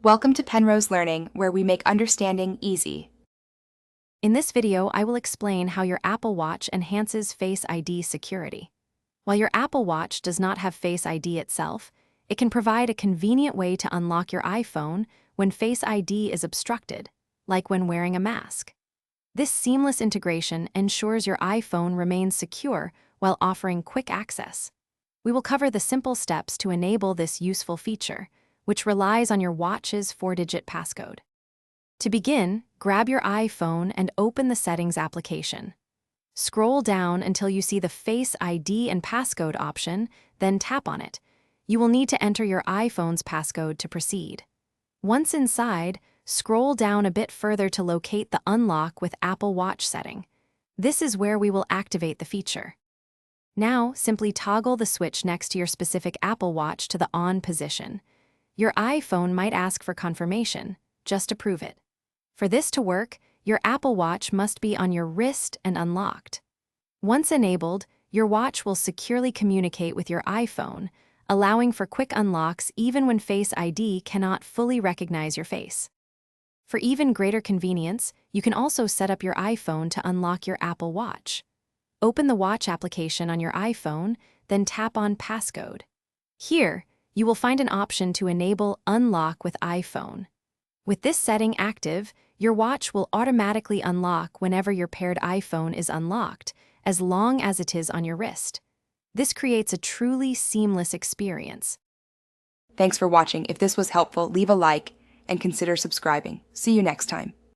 Welcome to Penrose Learning, where we make understanding easy. In this video, I will explain how your Apple Watch enhances Face ID security. While your Apple Watch does not have Face ID itself, it can provide a convenient way to unlock your iPhone when Face ID is obstructed, like when wearing a mask. This seamless integration ensures your iPhone remains secure while offering quick access. We will cover the simple steps to enable this useful feature, which relies on your watch's 4-digit passcode. To begin, grab your iPhone and open the Settings application. Scroll down until you see the Face ID and passcode option, then tap on it. You will need to enter your iPhone's passcode to proceed. Once inside, scroll down a bit further to locate the Unlock with Apple Watch setting. This is where we will activate the feature. Now, simply toggle the switch next to your specific Apple Watch to the on position. Your iPhone might ask for confirmation. Just approve it. For this to work, your Apple Watch must be on your wrist and unlocked. Once enabled, your watch will securely communicate with your iPhone, allowing for quick unlocks even when Face ID cannot fully recognize your face. For even greater convenience, you can also set up your iPhone to unlock your Apple Watch. Open the Watch application on your iPhone, then tap on Passcode. Here, you will find an option to enable Unlock with iPhone. With this setting active, your watch will automatically unlock whenever your paired iPhone is unlocked, as long as it is on your wrist. This creates a truly seamless experience. Thanks for watching. If this was helpful, leave a like and consider subscribing. See you next time.